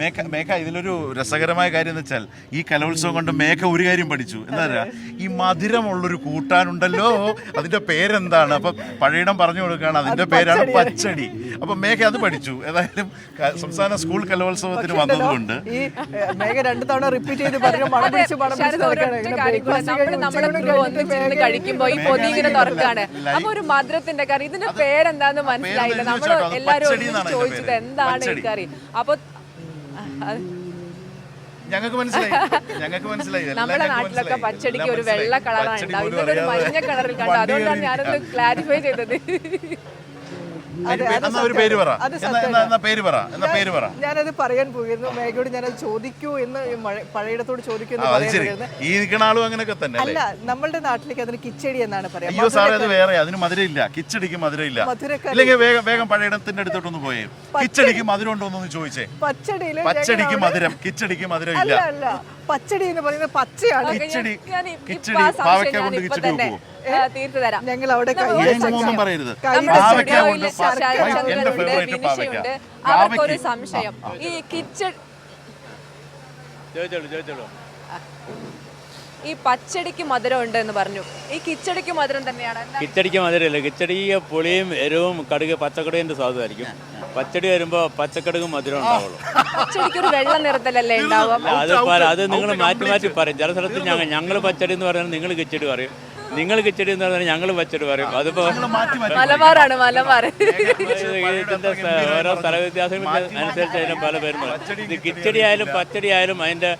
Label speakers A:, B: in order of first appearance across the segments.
A: മേഘ ഇതിലൊരു രസകരമായ കാര്യം എന്ന് വെച്ചാൽ ഈ കലോത്സവം കൊണ്ട് മേഘ ഒരു കാര്യം പഠിച്ചു. എന്താ പറയുക, ഈ മധുരമുള്ളൊരു കൂട്ടാനുണ്ടല്ലോ, അതിന്റെ പേരെന്താണ്? അപ്പൊ പഴയിടം പറഞ്ഞു കൊടുക്കുകയാണ്, അതിന്റെ പേരാണ് പച്ചടി. അപ്പൊ മേഘ അത് പഠിച്ചു. ഏതായാലും സംസ്ഥാന സ്കൂൾ കലോത്സവത്തിന് വന്നതുകൊണ്ട്
B: ഈ മേഘ 2 തവണ റിപ്പീറ്റ് ചെയ്ത്
C: കഴിക്കുമ്പോ ഈ പൊതി ഇങ്ങനെ തുറക്കാണ്. അപ്പൊ ഒരു മധുരത്തിന്റെ കറി, ഇതിന്റെ പേരെന്താന്ന് മനസ്സിലായില്ല. നമ്മൾ എല്ലാരും ചോദിച്ചത് എന്താണ് ഈ കറി. അപ്പൊ
A: ഞങ്ങൾക്ക് മനസ്സിലായി
C: നമ്മുടെ നാട്ടിലൊക്കെ പച്ചടിക്ക് ഒരു വെള്ള കളറാണ് ഉണ്ടാവും, ഇതൊരു മഞ്ഞ കളറിൽ കണ്ടു. അതുകൊണ്ടാണ് ഞാനൊന്ന് ക്ലാരിഫൈ ചെയ്തത്.
B: ഞാനത് പറയാൻ പോയിരുന്നു, മേഘയോട് ഞാനത് ചോദിക്കൂ എന്ന്, പഴയിടത്തോട് ചോദിക്കൂ എന്ന്
A: പറയാൻ.
B: അല്ല, നമ്മളുടെ നാട്ടിലേക്ക് അതിന് കിച്ചടി എന്നാണ് പറയാ.
A: അതിന് മധുരമില്ല, കിച്ചടിക്ക് മധുരമില്ല. വേഗം പഴയിടത്തിന്റെ അടുത്തോട്ടൊന്ന് പോയേ, കിച്ചടിക്ക് മധുരം ഉണ്ടോ എന്ന് ചോദിച്ചേ. പച്ചടിക്ക് മധുരം, കിച്ചടിക്ക് മധുരം ഇല്ല.
B: പച്ചടി എന്ന് പറയുന്നത് പച്ചയാണ്.
A: പാവയ്ക്ക കൊണ്ട് കിച്ചടി വെക്കുവോ?
C: തീർത്തു തരാം.
B: ഞങ്ങൾ അവിടെ
A: പറയരുത്.
C: അവർക്കൊരു സംശയം, ഈ ഈ പച്ചടിക്ക് മധുരം ഉണ്ട് എന്ന് പറഞ്ഞു. ഈ കിച്ചടിക്ക് മധുരം തന്നെയാണ്?
D: കിച്ചടിക്ക് മധുരമില്ല. കിച്ചടി പുളിയും എരിവും കടുക് പച്ചക്കടുകിന്റെ സ്വാദമായിരിക്കും. പച്ചടി വരുമ്പോ പച്ചക്കടുകും മധുരം ഉണ്ടാവുള്ളൂ.
C: പച്ചടിക്ക് ഒരു വെള്ള നിറത്തിലല്ലേ ഉണ്ടാവുക?
D: അത് നിങ്ങൾ മാറ്റി പറയും. ചില സ്ഥലത്ത് ഞങ്ങൾ പച്ചടി എന്ന് പറഞ്ഞാൽ നിങ്ങൾ കിച്ചടി പറയും, നിങ്ങൾ കിച്ചടി എന്ന് പറഞ്ഞാൽ ഞങ്ങൾ പച്ചടി പറയും. അതിപ്പോ
C: മലബാറാണ്, മലബാർ.
D: ഇതിന്റെ ഓരോ സ്ഥല വ്യത്യാസങ്ങൾ അനുസരിച്ച് അതിന് പല പേരും പറയും. ഇത് കിച്ചടി ആയാലും പച്ചടി ആയാലും അതിന്റെ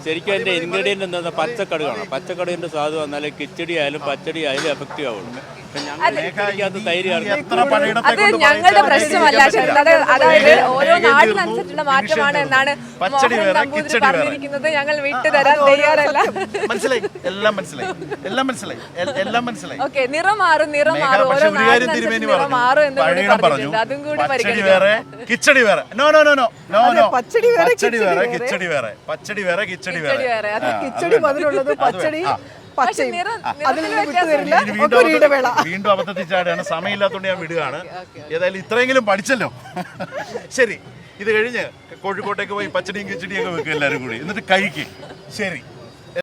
D: ശരിക്കും അതിന്റെ ഇൻഗ്രീഡിയന്റ് എന്താ പച്ചക്കടുകാണ്. പച്ചക്കടുകിന്റെ സ്വാദ് വന്നാലേ കിച്ചടി ആയാലും പച്ചടി ആയാലും എഫക്റ്റീവ് ആവുള്ളൂ.
C: അത് ഞങ്ങളുടെ പ്രശ്നമല്ല, അതായത് ഓരോ നാടിനനുസരിച്ചുള്ള മാറ്റമാണ് എന്നാണ് പറഞ്ഞിരിക്കുന്നത്. ഞങ്ങൾ വിട്ടുതരാൻ തയ്യാറല്ല. ഓക്കെ, നിറം മാറും ഓരോ നാടിനനുസരിച്ച് നിറം മാറും എന്ന് പറഞ്ഞിട്ടുണ്ട്. അതും കൂടി പരിഗണിക്കണം.
A: കിച്ചടി വേറെ,
B: കിച്ചടി മധുരമുള്ളത്, പച്ചടി
A: വീണ്ടും അബദ്ധത്തിൽ ചാടുകയാണ്. സമയമില്ലാത്തതുകൊണ്ട് ഞാൻ വിടുകയാണ്. ഏതായാലും ഇത്രയെങ്കിലും പഠിച്ചല്ലോ. ശരി, ഇത് കഴിഞ്ഞ് കോഴിക്കോട്ടേക്ക് പോയി പച്ചടിയും കിച്ചടിയും ഒക്കെ വെക്കും എല്ലാവരും കൂടി, എന്നിട്ട് കഴിക്കും. ശരി.